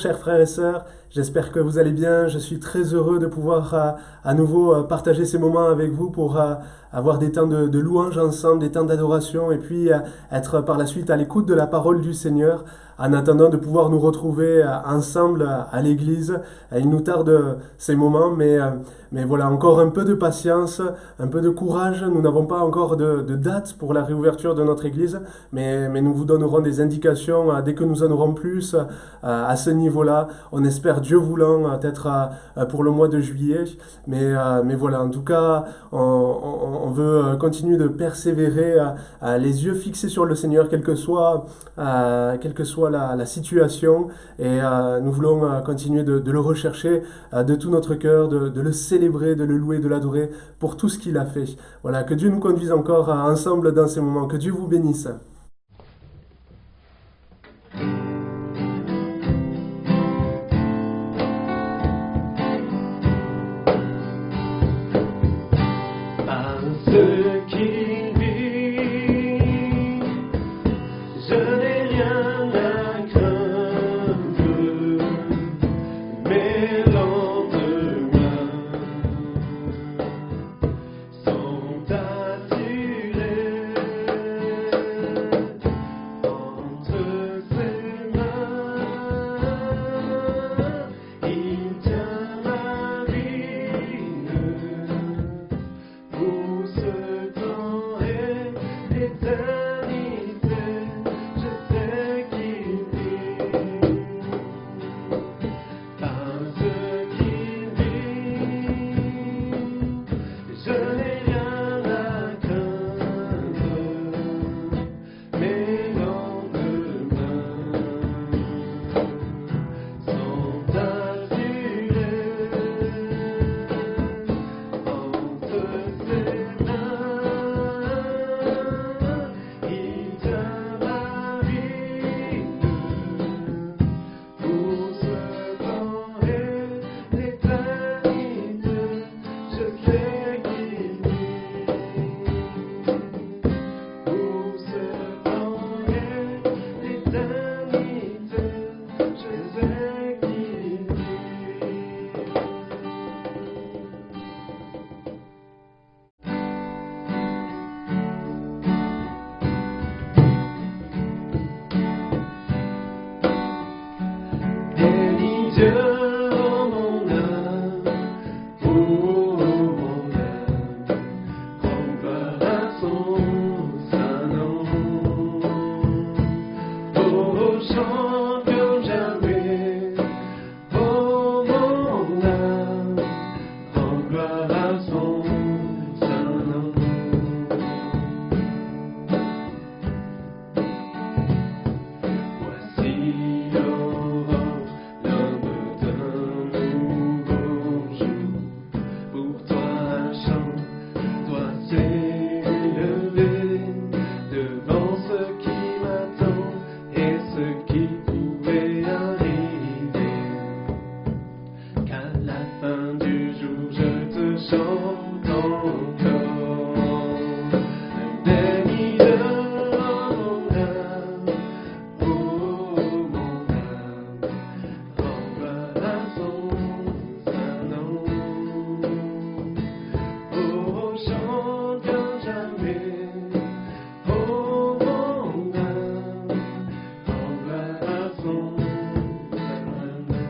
chers frères et sœurs, j'espère que vous allez bien. Je suis très heureux de pouvoir à nouveau partager ces moments avec vous pour avoir des temps de louange ensemble, des temps d'adoration et puis être par la suite à l'écoute de la parole du Seigneur en attendant de pouvoir nous retrouver ensemble à l'église. Il nous tarde ces moments, mais voilà, encore un peu de patience, un peu de courage. Nous n'avons pas encore de date pour la réouverture de notre église, mais nous vous donnerons des indications dès que nous en aurons plus à ce niveau-là. On espère, Dieu voulant, peut-être pour le mois de juillet. Mais voilà, en tout cas, on veut continuer de persévérer, les yeux fixés sur le Seigneur, quelle que soit la situation. Et nous voulons continuer de le rechercher de tout notre cœur, de le célébrer, de le louer, de l'adorer pour tout ce qu'il a fait. Voilà, que Dieu nous conduise encore ensemble dans ces moments. Que Dieu vous bénisse. Ce qu'il vit, je n'ai rien à craindre, mes lendemains sont assurés entre ses mains. Il tient ma vie pour ce temps et l'éternité, je sais qu'il vit, parce qu'il vit, je n'ai rien à craindre, mes lendemains sont assurés entre ses mains. Il tient ma vie pour ce temps et l'éternité, je sais qu'il vit, pour ce temps et l'éternité, je sais qu'il vit. Bénis Dieu, ô mon âme, ô mon âme, rends gloire à son saint nom. Oh, chante comme jamais, ô mon âme, rends gloire à son saint nom. Voici l'aurore, l'aube d'un nouveau jour. Pour toi un chant doit s'élever devant ce qui m'attend et ce qui pouvait arriver. Qu'à la fin du jour je te chante encore. Bénis le mon âme, oh mon âme, rends gloire à son saint nom. Oh, chante comme jamais, oh mon âme, rends gloire à son saint nom.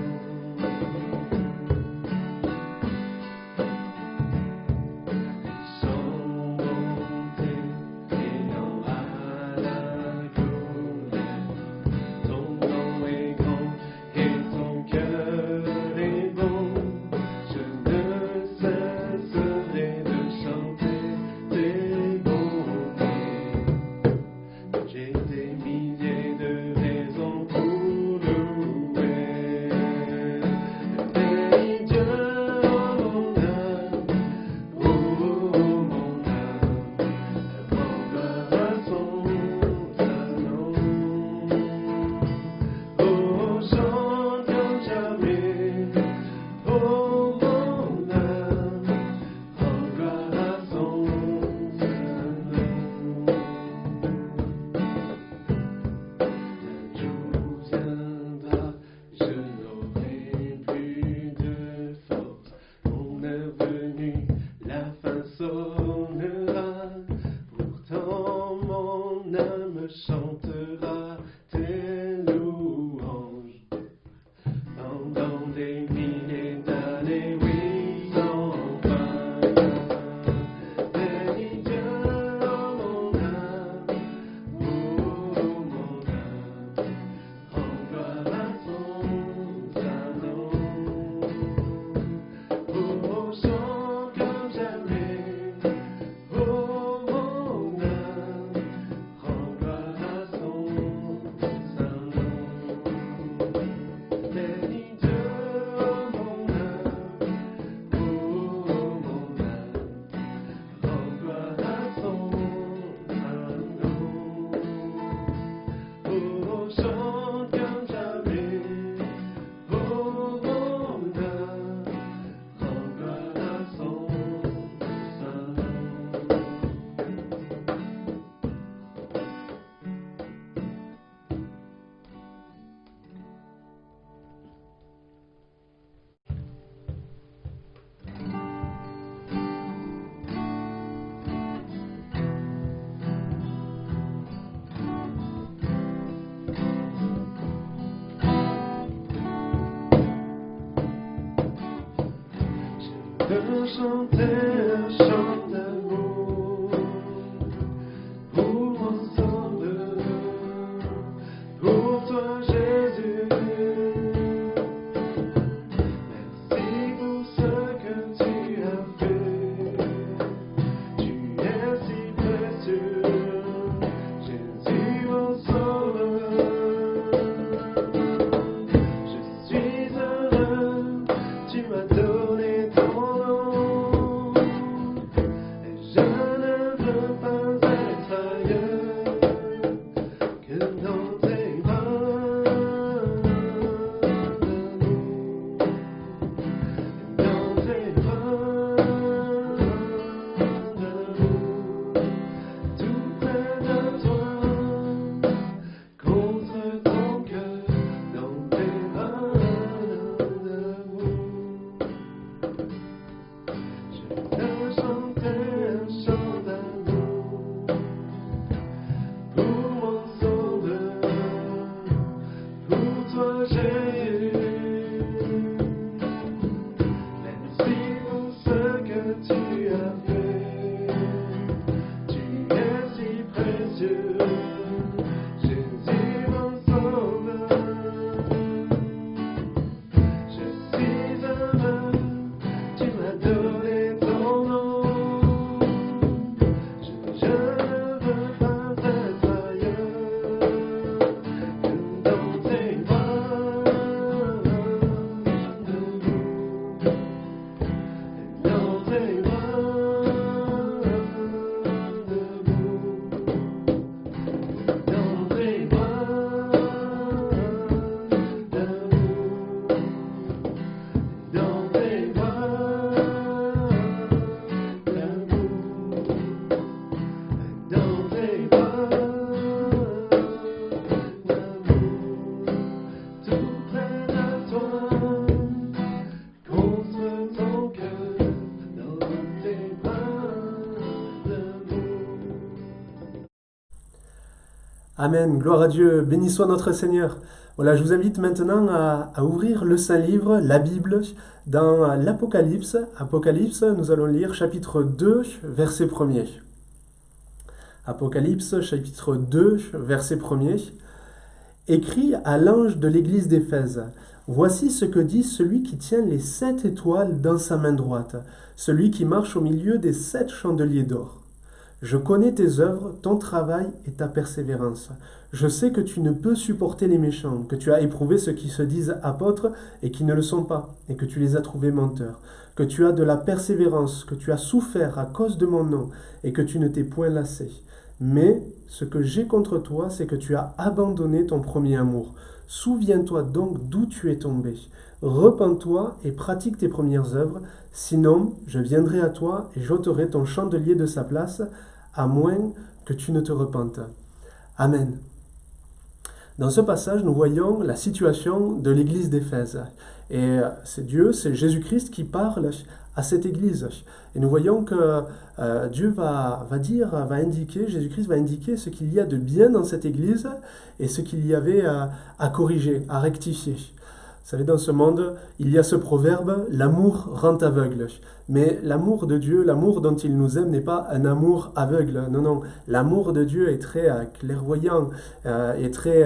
chanter un chant d'amour pour mon Sauveur, pour toi Jésus. Merci pour ce que tu as fait. Tu es si précieux, Jésus mon Sauveur. Je suis heureux, tu m'as donné ton nom, et je ne veux pas être ailleurs que dans tes bras d'amour, dans tes bras d'amour, tout près de toi, contre ton cœur, dans tes bras d'amour. Je veux chanter un chant d'amour pour mon Sauveur, pour toi Jésus. Merci pour ce que tu as fait. Tu es si précieux, Jésus mon Sauveur. Je suis heureux, tu m'as donné ton nom. Je ne veux pas être ailleurs que dans tes bras d'amour, dans tes bras d'amour, dans tes bras d'amour, dans tes bras d'amour, dans tes bras d'amour, tout près de toi, contre ton cœur, dans tes bras d'amour. Amen, gloire à Dieu, béni soit notre Seigneur. Voilà, je vous invite maintenant à ouvrir le Saint-Livre, la Bible, dans l'Apocalypse. Apocalypse, nous allons lire chapitre 2, verset 1er. Apocalypse, chapitre 2, verset 1er. Écrit à l'ange de l'église d'Éphèse. Voici ce que dit celui qui tient les 7 étoiles dans sa main droite, celui qui marche au milieu des 7 chandeliers d'or. Je connais tes œuvres, ton travail et ta persévérance. Je sais que tu ne peux supporter les méchants, que tu as éprouvé ceux qui se disent apôtres et qui ne le sont pas, et que tu les as trouvés menteurs, que tu as de la persévérance, que tu as souffert à cause de mon nom, et que tu ne t'es point lassé. Mais ce que j'ai contre toi, c'est que tu as abandonné ton premier amour. Souviens-toi donc d'où tu es tombé. Repens-toi et pratique tes premières œuvres, sinon je viendrai à toi et j'ôterai ton chandelier de sa place, à moins que tu ne te repentes. Amen. Dans ce passage, nous voyons la situation de l'église d'Éphèse. Et c'est Dieu, c'est Jésus-Christ qui parle à cette église. Et nous voyons que Dieu va indiquer, Jésus-Christ va indiquer ce qu'il y a de bien dans cette église et ce qu'il y avait à corriger, à rectifier. Vous savez, dans ce monde, il y a ce proverbe, l'amour rend aveugle. Mais l'amour de Dieu, l'amour dont il nous aime n'est pas un amour aveugle. Non, non. L'amour de Dieu est très clairvoyant, est très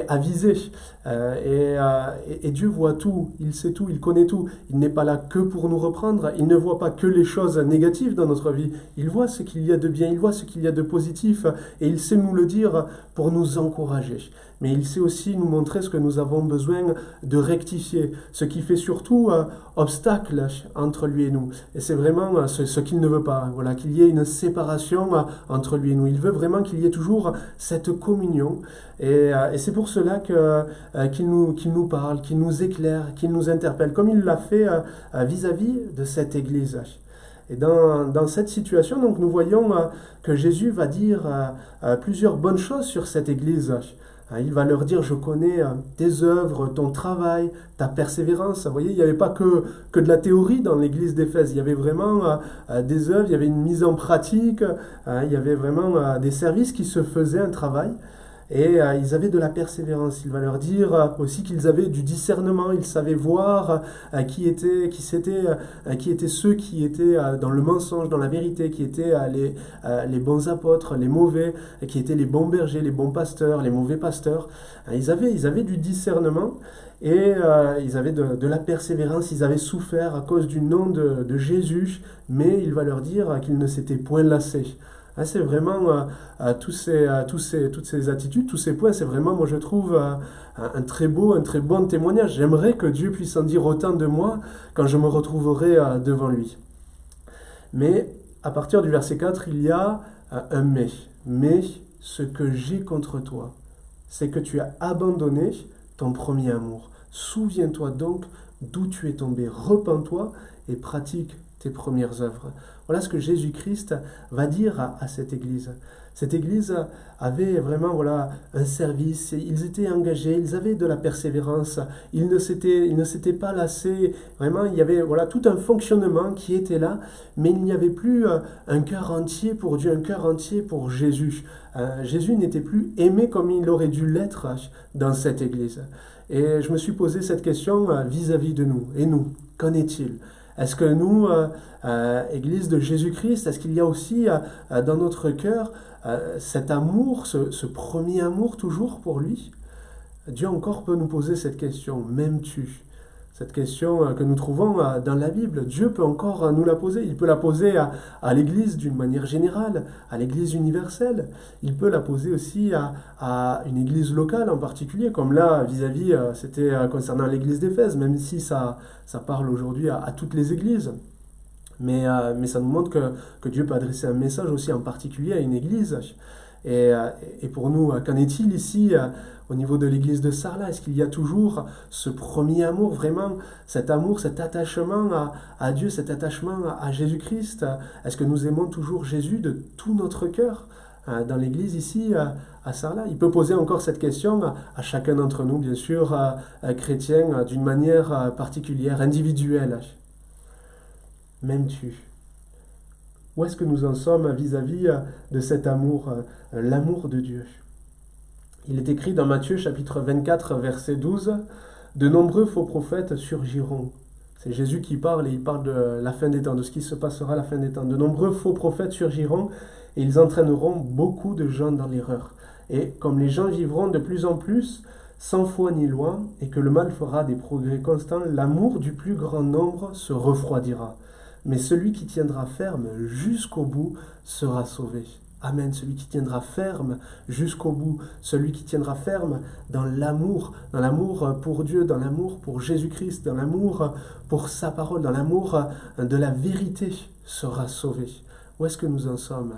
avisé. Et Dieu voit tout, il sait tout, il connaît tout. Il n'est pas là que pour nous reprendre. Il ne voit pas que les choses négatives dans notre vie. Il voit ce qu'il y a de bien, il voit ce qu'il y a de positif. Et il sait nous le dire pour nous encourager. Mais il sait aussi nous montrer ce que nous avons besoin de rectifier, ce qui fait surtout obstacle entre lui et nous. Et c'est vraiment ce qu'il ne veut pas, voilà, qu'il y ait une séparation entre lui et nous. Il veut vraiment qu'il y ait toujours cette communion. Et c'est pour cela qu'il nous parle, qu'il nous éclaire, qu'il nous interpelle, comme il l'a fait vis-à-vis de cette Église. Et dans cette situation, donc, nous voyons que Jésus va dire plusieurs bonnes choses sur cette Église. Il va leur dire, je connais tes œuvres, ton travail, ta persévérance. Vous voyez, il n'y avait pas que de la théorie dans l'église d'Éphèse. Il y avait vraiment des œuvres, il y avait une mise en pratique, il y avait vraiment des services qui se faisaient, un travail. Et ils avaient de la persévérance. Il va leur dire aussi qu'ils avaient du discernement. Ils savaient voir qui étaient ceux qui étaient dans le mensonge, dans la vérité, qui étaient les bons apôtres, les mauvais, qui étaient les bons bergers, les bons pasteurs, les mauvais pasteurs. Ils avaient du discernement et ils avaient de la persévérance. Ils avaient souffert à cause du nom de Jésus, mais il va leur dire qu'ils ne s'étaient point lassés. C'est vraiment toutes ces attitudes, tous ces points, c'est vraiment, moi je trouve, un très bon témoignage. J'aimerais que Dieu puisse en dire autant de moi quand je me retrouverai devant lui. Mais à partir du verset 4, il y a un mais. Mais ce que j'ai contre toi, c'est que tu as abandonné ton premier amour. Souviens-toi donc d'où tu es tombé. Repens-toi et pratique tes premières œuvres. Voilà ce que Jésus-Christ va dire à cette Église. Cette Église avait vraiment un service, ils étaient engagés, ils avaient de la persévérance, ils ne s'étaient pas lassés. Vraiment, il y avait tout un fonctionnement qui était là, mais il n'y avait plus un cœur entier pour Dieu, un cœur entier pour Jésus. Jésus n'était plus aimé comme il aurait dû l'être dans cette Église. Et je me suis posé cette question vis-à-vis de nous. Et nous, qu'en est-il ? Est-ce que nous, Église de Jésus-Christ, est-ce qu'il y a aussi dans notre cœur cet amour, ce premier amour toujours pour lui ? Dieu encore peut nous poser cette question, m'aimes-tu ? Cette question que nous trouvons dans la Bible, Dieu peut encore nous la poser. Il peut la poser à l'Église d'une manière générale, à l'Église universelle. Il peut la poser aussi à une Église locale en particulier, comme là, vis-à-vis, c'était concernant l'Église d'Éphèse, même si ça parle aujourd'hui à toutes les Églises. Mais ça nous montre que Dieu peut adresser un message aussi en particulier à une Église. Et pour nous, qu'en est-il ici au niveau de l'église de Sarlat? Est-ce qu'il y a toujours ce premier amour, vraiment cet amour, cet attachement à Dieu, cet attachement à Jésus-Christ? Est-ce que nous aimons toujours Jésus de tout notre cœur dans l'église ici à Sarlat? Il peut poser encore cette question à chacun d'entre nous, bien sûr, chrétiens, d'une manière particulière, individuelle. M'aimes-tu? Où est-ce que nous en sommes vis-à-vis de cet amour, l'amour de Dieu? Il est écrit dans Matthieu chapitre 24, verset 12, « De nombreux faux prophètes surgiront. » C'est Jésus qui parle et il parle de la fin des temps, de ce qui se passera à la fin des temps. « De nombreux faux prophètes surgiront et ils entraîneront beaucoup de gens dans l'erreur. Et comme les gens vivront de plus en plus, sans foi ni loi, et que le mal fera des progrès constants, l'amour du plus grand nombre se refroidira. Mais celui qui tiendra ferme jusqu'au bout sera sauvé. » Amen. Celui qui tiendra ferme jusqu'au bout, celui qui tiendra ferme dans l'amour pour Dieu, dans l'amour pour Jésus-Christ, dans l'amour pour sa parole, dans l'amour de la vérité sera sauvé. Où est-ce que nous en sommes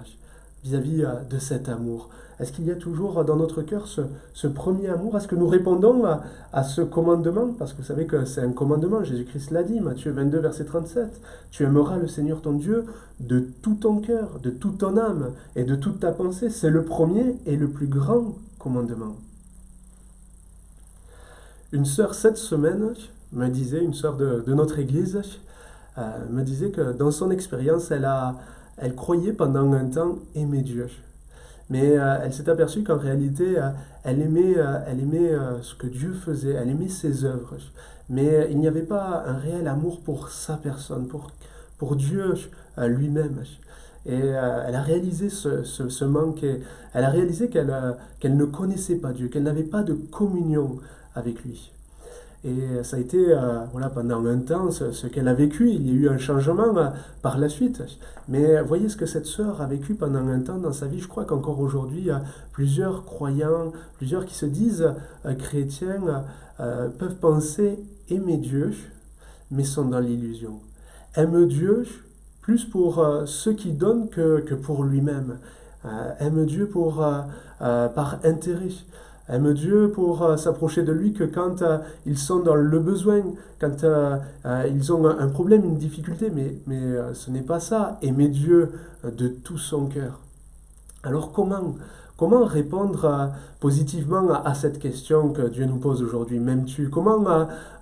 vis-à-vis de cet amour? Est-ce qu'il y a toujours dans notre cœur ce premier amour? Est-ce que nous répondons à ce commandement? Parce que vous savez que c'est un commandement, Jésus-Christ l'a dit, Matthieu 22, verset 37. Tu aimeras le Seigneur ton Dieu de tout ton cœur, de toute ton âme et de toute ta pensée. C'est le premier et le plus grand commandement. Une sœur cette semaine me disait, une sœur de notre église, me disait que dans son expérience, elle croyait pendant un temps aimer Dieu. Mais elle s'est aperçue qu'en réalité, elle aimait ce que Dieu faisait, elle aimait ses œuvres. Mais il n'y avait pas un réel amour pour sa personne, pour Dieu lui-même. Et elle a réalisé ce manque, et elle a réalisé qu'elle ne connaissait pas Dieu, qu'elle n'avait pas de communion avec lui. Et ça a été pendant un temps ce qu'elle a vécu. Il y a eu un changement par la suite. Mais voyez ce que cette sœur a vécu pendant un temps dans sa vie. Je crois qu'encore aujourd'hui, plusieurs croyants, plusieurs qui se disent chrétiens, peuvent penser aimer Dieu, mais sont dans l'illusion. Aime Dieu plus pour ce qu'il donne que pour lui-même. Aime Dieu par intérêt. Aime Dieu pour s'approcher de lui que quand ils sont dans le besoin, quand ils ont un problème, une difficulté, mais ce n'est pas ça. Aimer Dieu de tout son cœur. Alors comment répondre positivement à cette question que Dieu nous pose aujourd'hui? M'aimes-tu? Comment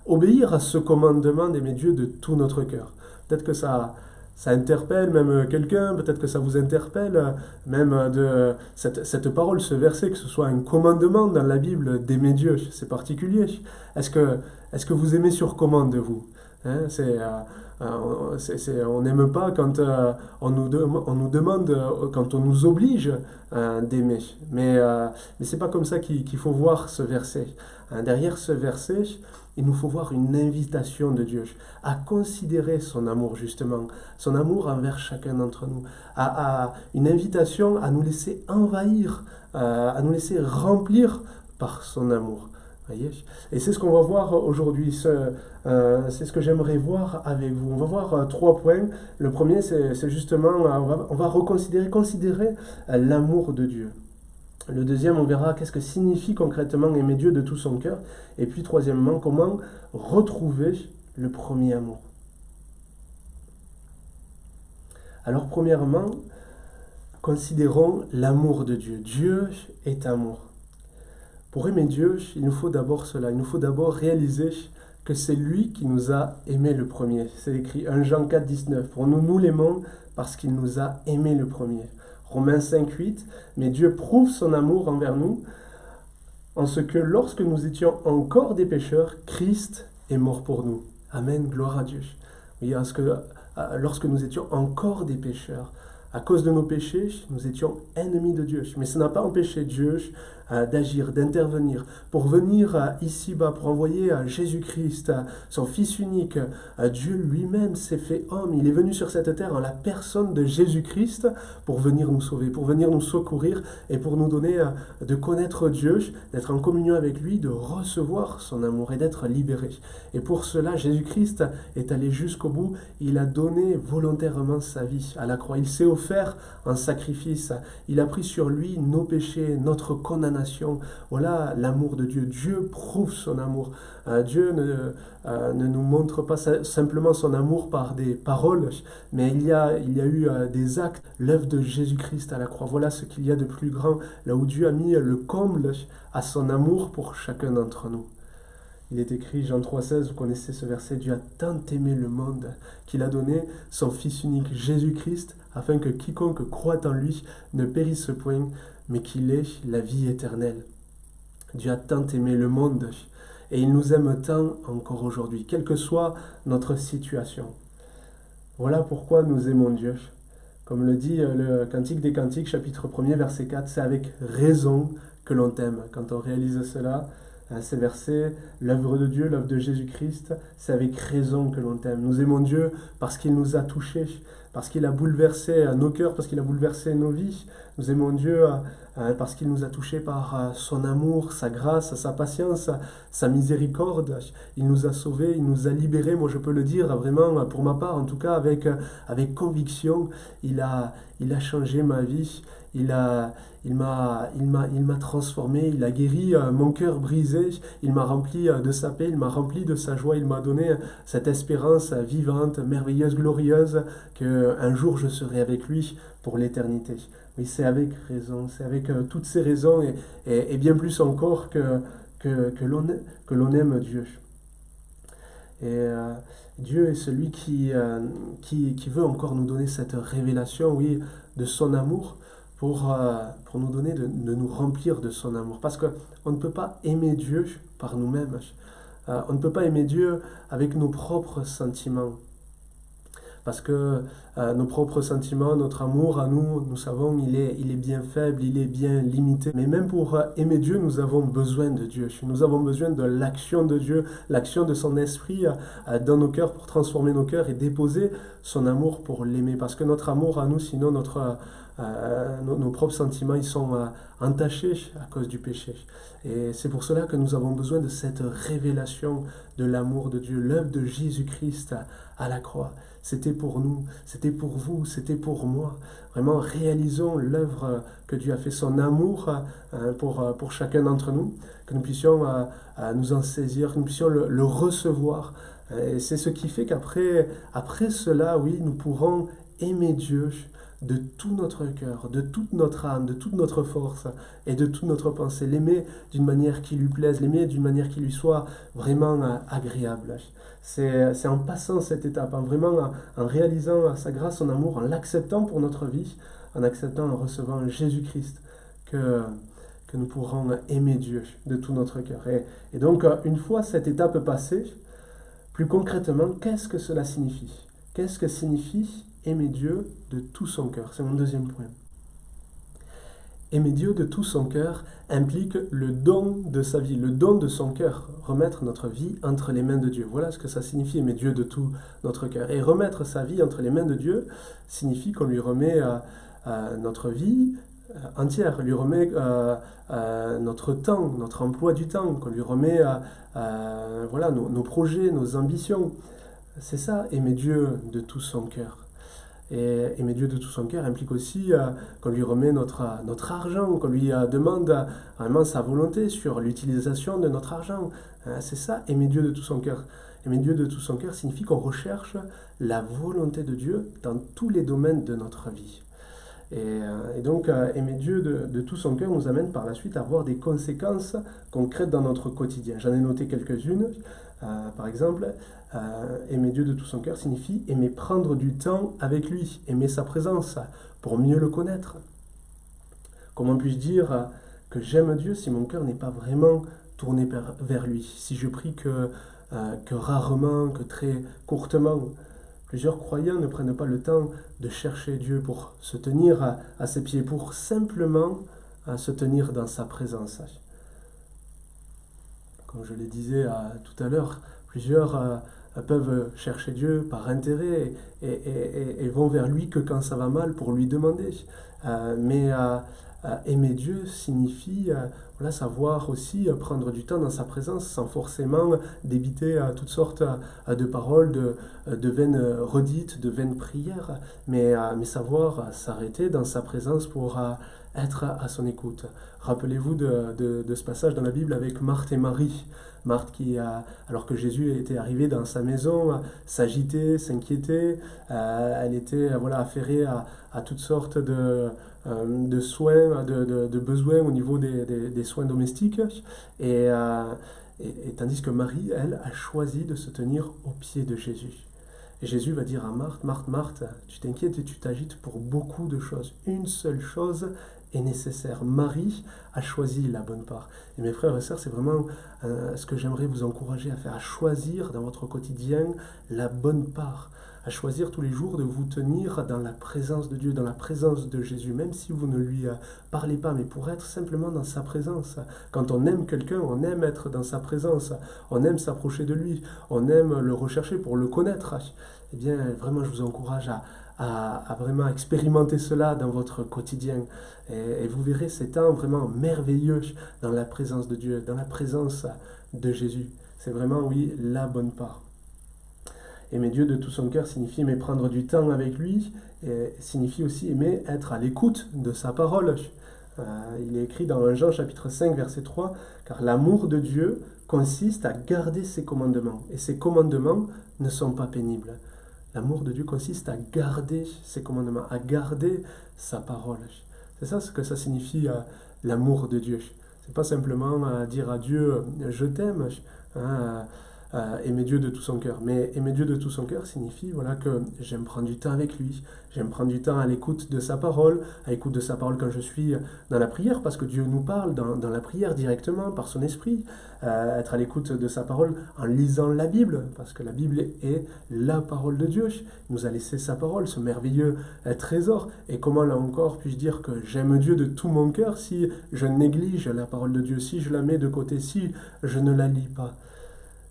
obéir à ce commandement d'aimer Dieu de tout notre cœur? Peut-être que ça Ça interpelle même quelqu'un, peut-être que ça vous interpelle, même de cette parole, ce verset, que ce soit un commandement dans la Bible d'aimer Dieu, c'est particulier. Est-ce que, est-ce que vous aimez sur commande, vous? Hein, on n'aime pas quand on nous demande, quand on nous oblige d'aimer. Mais c'est pas comme ça qu'il faut voir ce verset. Hein, derrière ce verset, il nous faut voir une invitation de Dieu à considérer son amour justement, son amour envers chacun d'entre nous, une invitation à nous laisser envahir, à nous laisser remplir par son amour. Voyez. Et c'est ce qu'on va voir aujourd'hui, c'est ce que j'aimerais voir avec vous. On va voir 3 points. Le premier, c'est justement, on va considérer l'amour de Dieu. Le deuxième, on verra qu'est-ce que signifie concrètement aimer Dieu de tout son cœur. Et puis troisièmement, comment retrouver le premier amour. Alors premièrement, considérons l'amour de Dieu. Dieu est amour. Pour aimer Dieu, il nous faut d'abord cela. Il nous faut d'abord réaliser que c'est lui qui nous a aimés le premier. C'est écrit 1 Jean 4, 19. Pour nous l'aimons parce qu'il nous a aimés le premier. Romains 5, 8. Mais Dieu prouve son amour envers nous en ce que lorsque nous étions encore des pécheurs, Christ est mort pour nous. Amen, gloire à Dieu. Oui, parce que lorsque nous étions encore des pécheurs, à cause de nos péchés, nous étions ennemis de Dieu. Mais ça n'a pas empêché Dieu d'agir, d'intervenir, pour venir ici-bas, pour envoyer Jésus-Christ, son Fils unique. Dieu lui-même s'est fait homme. Il est venu sur cette terre en la personne de Jésus-Christ pour venir nous sauver, pour venir nous secourir et pour nous donner de connaître Dieu, d'être en communion avec lui, de recevoir son amour et d'être libéré. Et pour cela, Jésus-Christ est allé jusqu'au bout. Il a donné volontairement sa vie à la croix. Il s'est offert en sacrifice. Il a pris sur lui nos péchés, notre condamnation. Voilà l'amour de Dieu. Dieu prouve son amour. Dieu ne nous montre pas simplement son amour par des paroles, mais il y a eu des actes, l'œuvre de Jésus-Christ à la croix. Voilà ce qu'il y a de plus grand, là où Dieu a mis le comble à son amour pour chacun d'entre nous. Il est écrit, Jean 3,16, vous connaissez ce verset, Dieu a tant aimé le monde qu'il a donné son Fils unique, Jésus-Christ, afin que quiconque croit en lui ne périsse point, mais qu'il ait la vie éternelle. Dieu a tant aimé le monde et il nous aime tant encore aujourd'hui, quelle que soit notre situation. Voilà pourquoi nous aimons Dieu. Comme le dit le Cantique des Cantiques, chapitre 1er, verset 4, c'est avec raison que l'on t'aime. Quand on réalise cela, ces versets, l'œuvre de Dieu, l'œuvre de Jésus-Christ, c'est avec raison que l'on t'aime. Nous aimons Dieu parce qu'il nous a touchés, parce qu'il a bouleversé nos cœurs, parce qu'il a bouleversé nos vies. Nous aimons Dieu parce qu'il nous a touchés par son amour, sa grâce, sa patience, sa miséricorde. Il nous a sauvés, il nous a libérés. Moi, je peux le dire vraiment, pour ma part, en tout cas, avec conviction. Il a changé ma vie. Il m'a transformé, il a guéri mon cœur brisé, il m'a rempli de sa paix, il m'a rempli de sa joie, il m'a donné cette espérance vivante, merveilleuse, glorieuse, qu'un jour je serai avec lui pour l'éternité. Oui, c'est avec raison, c'est avec toutes ces raisons et bien plus encore que l'on aime Dieu. Et Dieu est celui qui veut encore nous donner cette révélation, oui, de son amour, pour nous donner, de nous remplir de son amour. Parce qu'on ne peut pas aimer Dieu par nous-mêmes. On ne peut pas aimer Dieu avec nos propres sentiments. Parce que nos propres sentiments, notre amour à nous, nous savons, il est bien faible, il est bien limité. Mais même pour aimer Dieu, nous avons besoin de Dieu. Nous avons besoin de l'action de Dieu, l'action de son esprit dans nos cœurs pour transformer nos cœurs et déposer son amour pour l'aimer. Parce que notre amour à nous, sinon nos propres sentiments, ils sont entachés à cause du péché. Et c'est pour cela que nous avons besoin de cette révélation de l'amour de Dieu, l'œuvre de Jésus-Christ à la croix. C'était pour nous, c'était pour vous, c'était pour moi. Vraiment, réalisons l'œuvre que Dieu a fait, son amour pour chacun d'entre nous, que nous puissions nous en saisir, que nous puissions le recevoir. Et c'est ce qui fait qu'après cela, oui, nous pourrons aimer Dieu de tout notre cœur, de toute notre âme, de toute notre force et de toute notre pensée. L'aimer d'une manière qui lui plaise, l'aimer d'une manière qui lui soit vraiment agréable. C'est en passant cette étape, en réalisant sa grâce, son amour, en l'acceptant pour notre vie, en acceptant, en recevant Jésus-Christ, que nous pourrons aimer Dieu de tout notre cœur. Et donc, une fois cette étape passée, plus concrètement, qu'est-ce que cela signifie? Qu'est-ce que signifie aimer Dieu de tout son cœur? C'est mon deuxième point. Aimer Dieu de tout son cœur implique le don de sa vie, le don de son cœur, remettre notre vie entre les mains de Dieu. Voilà ce que ça signifie, aimer Dieu de tout notre cœur. Et remettre sa vie entre les mains de Dieu signifie qu'on lui remet notre vie entière, lui remet notre temps, notre emploi du temps, qu'on lui remet voilà, nos projets, nos ambitions. C'est ça, aimer Dieu de tout son cœur. Et aimer Dieu de tout son cœur implique aussi qu'on lui remet notre argent, qu'on lui demande vraiment sa volonté sur l'utilisation de notre argent. C'est ça, aimer Dieu de tout son cœur. Aimer Dieu de tout son cœur signifie qu'on recherche la volonté de Dieu dans tous les domaines de notre vie. Et donc, aimer Dieu de tout son cœur nous amène par la suite à avoir des conséquences concrètes dans notre quotidien. J'en ai noté quelques-unes. Par exemple, aimer Dieu de tout son cœur signifie aimer prendre du temps avec lui, aimer sa présence pour mieux le connaître. Comment puis-je dire que j'aime Dieu si mon cœur n'est pas vraiment tourné vers lui, si je prie que rarement, que très courtement? Plusieurs croyants ne prennent pas le temps de chercher Dieu pour se tenir à ses pieds, pour simplement se tenir dans sa présence. Comme je le disais tout à l'heure, plusieurs peuvent chercher Dieu par intérêt et vont vers lui que quand ça va mal pour lui demander. Mais aimer Dieu signifie voilà, savoir aussi prendre du temps dans sa présence sans forcément débiter toutes sortes de paroles, de vaines redites, de vaines prières, mais savoir s'arrêter dans sa présence pour être à son écoute. Rappelez-vous de ce passage dans la Bible avec Marthe et Marie. Marthe qui, alors que Jésus était arrivé dans sa maison, s'agitait, s'inquiétait, elle était voilà, affairée à toutes sortes de soins, de besoins au niveau des soins domestiques. Et tandis que Marie, elle, a choisi de se tenir aux pieds de Jésus. Et Jésus va dire à Marthe, Marthe, Marthe, tu t'inquiètes et tu t'agites pour beaucoup de choses. Une seule chose est nécessaire. Marie a choisi la bonne part. Et mes frères et sœurs, c'est vraiment ce que j'aimerais vous encourager à faire, à choisir dans votre quotidien la bonne part, à choisir tous les jours de vous tenir dans la présence de Dieu, dans la présence de Jésus, même si vous ne lui parlez pas, mais pour être simplement dans sa présence. Quand on aime quelqu'un, on aime être dans sa présence, on aime s'approcher de lui, on aime le rechercher pour le connaître. Eh bien, vraiment, je vous encourage à vraiment expérimenter cela dans votre quotidien. Et vous verrez, c'est un vraiment merveilleux dans la présence de Dieu, dans la présence de Jésus. C'est vraiment, oui, la bonne part. Aimer Dieu de tout son cœur signifie aimer prendre du temps avec lui, et signifie aussi aimer être à l'écoute de sa parole. Il est écrit dans Jean chapitre 5, verset 3, « Car l'amour de Dieu consiste à garder ses commandements, et ses commandements ne sont pas pénibles. » L'amour de Dieu consiste à garder ses commandements, à garder sa parole. C'est ça ce que ça signifie, l'amour de Dieu. C'est pas simplement dire à Dieu « je t'aime », aimer Dieu de tout son cœur. Mais aimer Dieu de tout son cœur signifie voilà, que j'aime prendre du temps avec lui, j'aime prendre du temps à l'écoute de sa parole, à l'écoute de sa parole quand je suis dans la prière, parce que Dieu nous parle dans la prière directement, par son esprit, être à l'écoute de sa parole en lisant la Bible, parce que la Bible est la parole de Dieu. Il nous a laissé sa parole, ce merveilleux trésor. Et comment là encore puis-je dire que j'aime Dieu de tout mon cœur si je néglige la parole de Dieu, si je la mets de côté, si je ne la lis pas?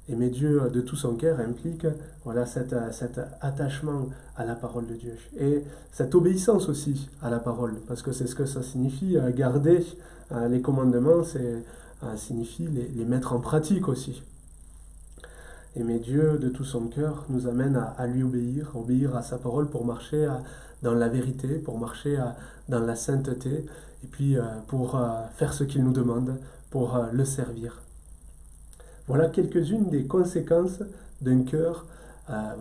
Aimer Dieu de tout son cœur implique voilà, cet attachement à la parole de Dieu. Et cette obéissance aussi à la parole, parce que c'est ce que ça signifie, garder les commandements, signifie les mettre en pratique aussi. Aimer Dieu de tout son cœur nous amène à lui obéir à sa parole pour marcher dans la vérité, pour marcher dans la sainteté, et puis pour faire ce qu'il nous demande, pour le servir. Voilà quelques-unes des conséquences d'un cœur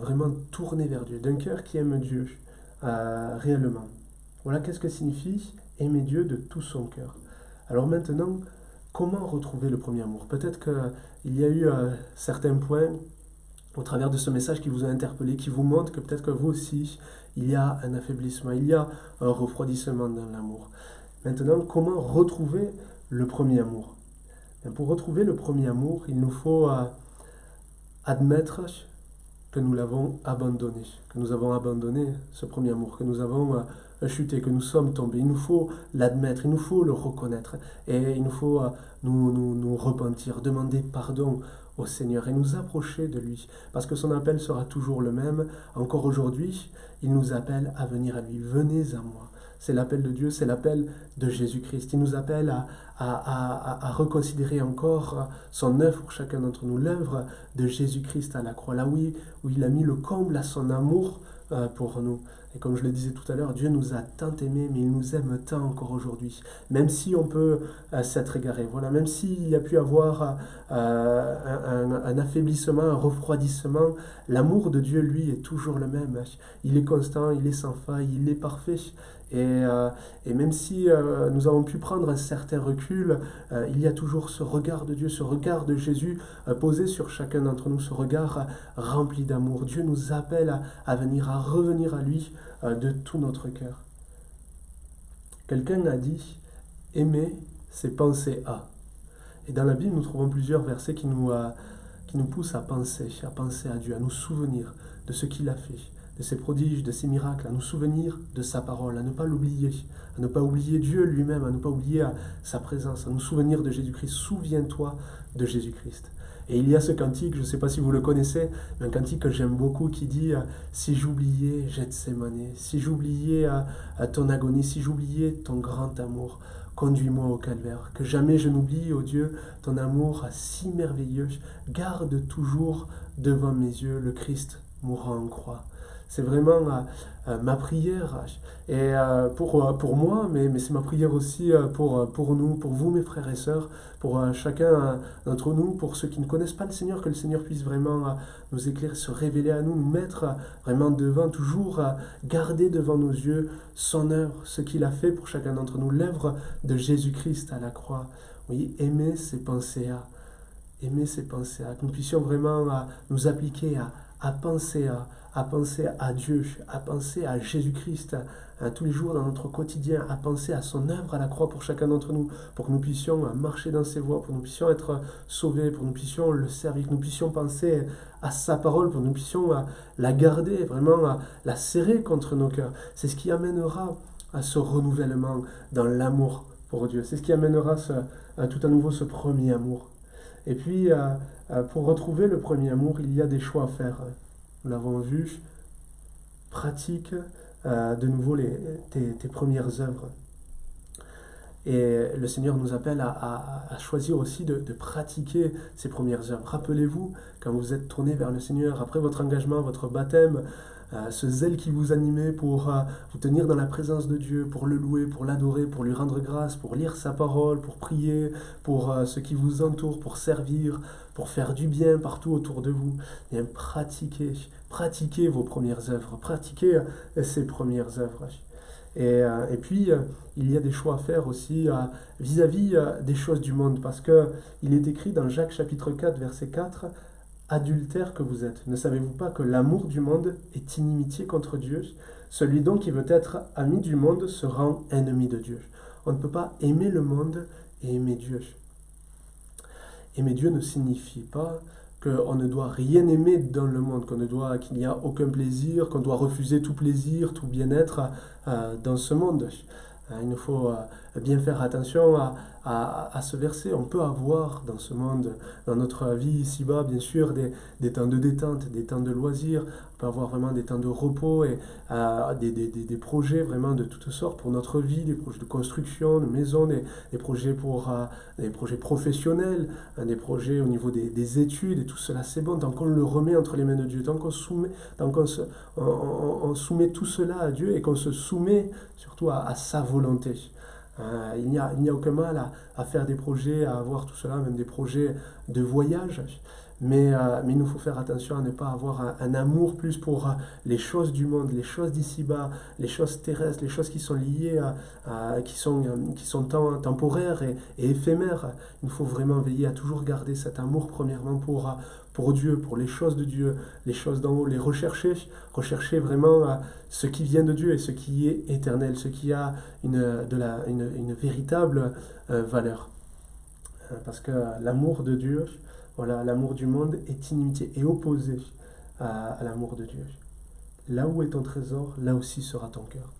vraiment tourné vers Dieu, d'un cœur qui aime Dieu réellement. Voilà qu'est-ce que signifie aimer Dieu de tout son cœur. Alors maintenant, comment retrouver le premier amour? Peut-être qu'il y a eu certains points au travers de ce message qui vous a interpellé, qui vous montre que peut-être que vous aussi, il y a un affaiblissement, il y a un refroidissement dans l'amour. Maintenant, comment retrouver le premier amour? Et pour retrouver le premier amour, il nous faut admettre que nous l'avons abandonné, que nous avons abandonné ce premier amour, que nous avons chuté, que nous sommes tombés. Il nous faut l'admettre, il nous faut le reconnaître et il nous faut nous repentir, demander pardon au Seigneur et nous approcher de lui, parce que son appel sera toujours le même. Encore aujourd'hui, il nous appelle à venir à lui. Venez à moi. C'est l'appel de Dieu, c'est l'appel de Jésus-Christ. Il nous appelle à reconsidérer encore son œuvre pour chacun d'entre nous, l'œuvre de Jésus-Christ à la croix, là où il a mis le comble à son amour pour nous. Et comme je le disais tout à l'heure, Dieu nous a tant aimés, mais il nous aime tant encore aujourd'hui. Même si on peut s'être égaré, voilà, même s'il y a pu avoir un affaiblissement, un refroidissement, l'amour de Dieu, lui, est toujours le même. Il est constant, il est sans faille, il est parfait. Et même si nous avons pu prendre un certain recul, il y a toujours ce regard de Dieu, ce regard de Jésus posé sur chacun d'entre nous, ce regard rempli d'amour. Dieu nous appelle à venir, à revenir à lui de tout notre cœur. Quelqu'un a dit « Aimer, c'est penser à ». Et dans la Bible, nous trouvons plusieurs versets qui nous poussent à penser à Dieu, à nous souvenir de ce qu'il a fait, de ses prodiges, de ses miracles, à nous souvenir de sa parole, à ne pas l'oublier, à ne pas oublier Dieu lui-même, à ne pas oublier sa présence, à nous souvenir de Jésus-Christ. Souviens-toi de Jésus-Christ. Et il y a ce cantique, je ne sais pas si vous le connaissez, mais un cantique que j'aime beaucoup qui dit « Si j'oubliais Gethsémane, si j'oubliais ton agonie, si j'oubliais ton grand amour, conduis-moi au calvaire. Que jamais je n'oublie, ô Dieu, ton amour si merveilleux. Garde toujours devant mes yeux le Christ mourant en croix. » C'est vraiment ma prière, et pour moi, mais c'est ma prière aussi pour nous, pour vous mes frères et sœurs, pour chacun d'entre nous, pour ceux qui ne connaissent pas le Seigneur, que le Seigneur puisse vraiment nous éclairer, se révéler à nous, nous mettre vraiment devant, toujours garder devant nos yeux son œuvre, ce qu'il a fait pour chacun d'entre nous, l'œuvre de Jésus-Christ à la croix. Oui, aimer, c'est penser à. Aimer, c'est penser à. Que nous puissions vraiment nous appliquer à penser à Dieu, à penser à Jésus-Christ tous les jours dans notre quotidien, à penser à son œuvre à la croix pour chacun d'entre nous, pour que nous puissions marcher dans ses voies, pour que nous puissions être sauvés, pour que nous puissions le servir, que nous puissions penser à sa parole, pour que nous puissions la garder, vraiment la serrer contre nos cœurs. C'est ce qui amènera à ce renouvellement dans l'amour pour Dieu. C'est ce qui amènera tout à nouveau ce premier amour. Et puis, pour retrouver le premier amour, il y a des choix à faire. Nous l'avons vu, pratique de nouveau tes premières œuvres. Et le Seigneur nous appelle à choisir aussi de pratiquer ces premières œuvres. Rappelez-vous, quand vous êtes tourné vers le Seigneur, après votre engagement, votre baptême, ce zèle qui vous animait pour vous tenir dans la présence de Dieu, pour le louer, pour l'adorer, pour lui rendre grâce, pour lire sa parole, pour prier, pour ceux qui vous entourent, pour servir, pour faire du bien partout autour de vous. Et pratiquez vos premières œuvres, pratiquez ces premières œuvres. Et puis, il y a des choix à faire aussi vis-à-vis des choses du monde, parce qu'il est écrit dans Jacques chapitre 4, verset 4, « Adultères que vous êtes, ne savez-vous pas que l'amour du monde est inimitié contre Dieu? Celui donc qui veut être ami du monde se rend ennemi de Dieu. » On ne peut pas aimer le monde et aimer Dieu. Aimer Dieu ne signifie pas qu'on ne doit rien aimer dans le monde, qu'il n'y a aucun plaisir, qu'on doit refuser tout plaisir, tout bien-être dans ce monde. Il nous faut bien faire attention à ce verset. On peut avoir dans ce monde, dans notre vie ici-bas, bien sûr, des temps de détente, des temps de loisirs. On peut avoir vraiment des temps de repos et des projets vraiment de toutes sortes pour notre vie, des projets de construction, de maison, des projets des projets professionnels, des projets au niveau des études, et tout cela, c'est bon. Tant qu'on le remet entre les mains de Dieu, tant qu'on soumet tout cela à Dieu et qu'on se soumet surtout à sa volonté. Il n'y a aucun mal à faire des projets, à avoir tout cela, même des projets de voyage. mais il nous faut faire attention à ne pas avoir un amour plus pour les choses du monde, les choses d'ici-bas, les choses terrestres, les choses qui sont liées qui sont temporaires et éphémères. Il nous faut vraiment veiller à toujours garder cet amour premièrement pour Dieu, pour les choses de Dieu, les choses d'en haut, les rechercher vraiment ce qui vient de Dieu et ce qui est éternel, ce qui a une véritable valeur. Parce que l'amour de Dieu, voilà, l'amour du monde est inimitié, est opposé à l'amour de Dieu. Là où est ton trésor, là aussi sera ton cœur.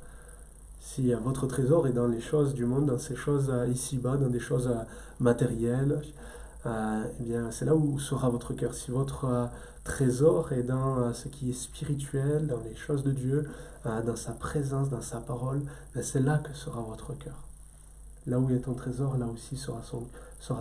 Si votre trésor est dans les choses du monde, dans ces choses ici-bas, dans des choses matérielles, eh bien c'est là où sera votre cœur. Si votre trésor est dans ce qui est spirituel, dans les choses de Dieu, dans sa présence, dans sa parole, c'est là que sera votre cœur. Là où est ton trésor, là aussi sera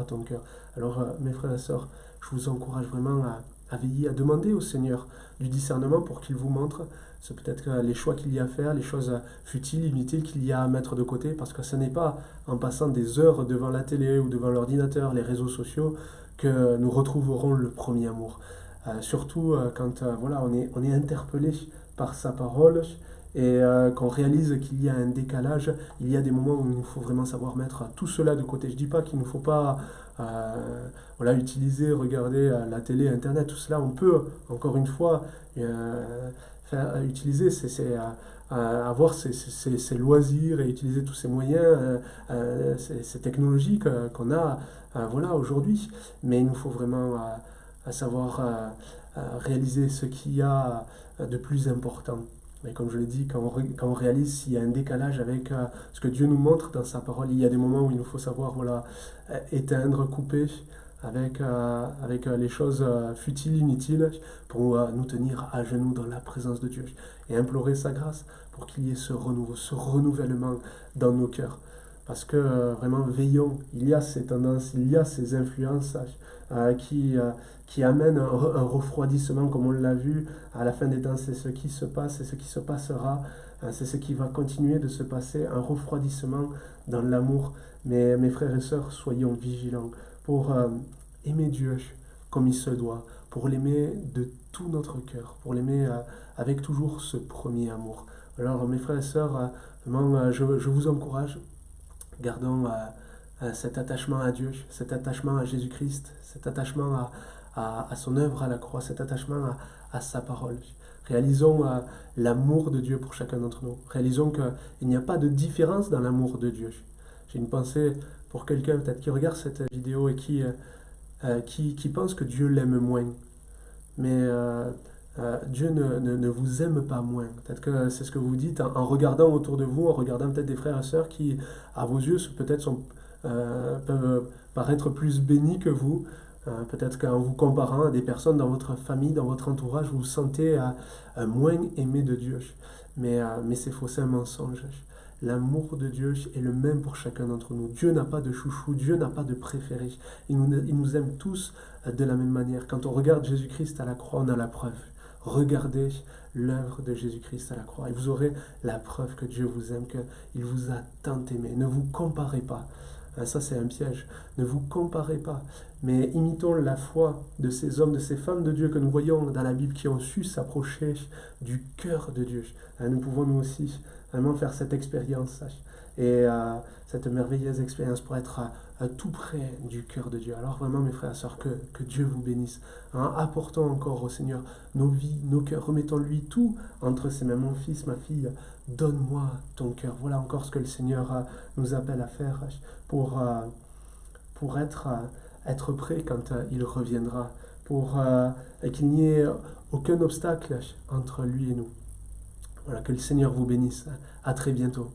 ton cœur. Alors, mes frères et sœurs, je vous encourage vraiment à veiller, à demander au Seigneur du discernement pour qu'il vous montre. C'est peut-être les choix qu'il y a à faire, les choses futiles, inutiles qu'il y a à mettre de côté, parce que ce n'est pas en passant des heures devant la télé ou devant l'ordinateur, les réseaux sociaux, que nous retrouverons le premier amour. Surtout quand voilà, on est interpellé par sa parole, et qu'on réalise qu'il y a un décalage, il y a des moments où il nous faut vraiment savoir mettre tout cela de côté. Je ne dis pas qu'il ne faut pas voilà, utiliser, regarder la télé, Internet, tout cela. On peut, encore une fois, utiliser avoir ces loisirs et utiliser tous ces moyens, ces technologies qu'on a voilà, aujourd'hui. Mais il nous faut vraiment savoir réaliser ce qu'il y a de plus important. Mais comme je l'ai dit, quand on réalise s'il y a un décalage avec ce que Dieu nous montre dans sa parole, il y a des moments où il nous faut savoir voilà, éteindre, couper avec les choses futiles, inutiles, pour nous tenir à genoux dans la présence de Dieu et implorer sa grâce pour qu'il y ait ce renouveau, ce renouvellement dans nos cœurs. Parce que vraiment, veillons, il y a ces tendances, il y a ces influences qui amènent un refroidissement, comme on l'a vu à la fin des temps. C'est ce qui se passe, c'est ce qui se passera, c'est ce qui va continuer de se passer, un refroidissement dans l'amour. Mais mes frères et sœurs, soyons vigilants pour aimer Dieu comme il se doit, pour l'aimer de tout notre cœur, pour l'aimer avec toujours ce premier amour. Alors mes frères et sœurs, vraiment, je vous encourage. Gardons cet attachement à Dieu, cet attachement à Jésus-Christ, cet attachement à son œuvre à la croix, cet attachement à sa parole. Réalisons l'amour de Dieu pour chacun d'entre nous. Réalisons qu'il n'y a pas de différence dans l'amour de Dieu. J'ai une pensée pour quelqu'un peut-être qui regarde cette vidéo et qui pense que Dieu l'aime moins. Mais Dieu ne vous aime pas moins. Peut-être que c'est ce que vous dites en regardant autour de vous, en regardant peut-être des frères et sœurs qui, à vos yeux, peut-être peuvent paraître plus bénis que vous. Peut-être qu'en vous comparant à des personnes dans votre famille, dans votre entourage, vous vous sentez moins aimé de Dieu. Mais c'est faux, c'est un mensonge. L'amour de Dieu est le même pour chacun d'entre nous. Dieu n'a pas de chouchou, Dieu n'a pas de préféré. Il nous aime tous de la même manière. Quand on regarde Jésus-Christ à la croix, on a la preuve. Regardez l'œuvre de Jésus-Christ à la croix et vous aurez la preuve que Dieu vous aime, qu'il vous a tant aimé. Ne vous comparez pas. Ça, c'est un piège. Ne vous comparez pas. Mais imitons la foi de ces hommes, de ces femmes de Dieu que nous voyons dans la Bible qui ont su s'approcher du cœur de Dieu. Nous pouvons nous aussi vraiment faire cette expérience et cette merveilleuse expérience pour être tout près du cœur de Dieu. Alors vraiment, mes frères et sœurs, que Dieu vous bénisse. Apportons encore au Seigneur nos vies, nos cœurs. Remettons-lui tout entre ses mains. Mon fils, ma fille, donne-moi ton cœur. Voilà encore ce que le Seigneur nous appelle à faire pour être prêt quand il reviendra, pour qu'il n'y ait aucun obstacle entre lui et nous. Voilà, que le Seigneur vous bénisse. À très bientôt.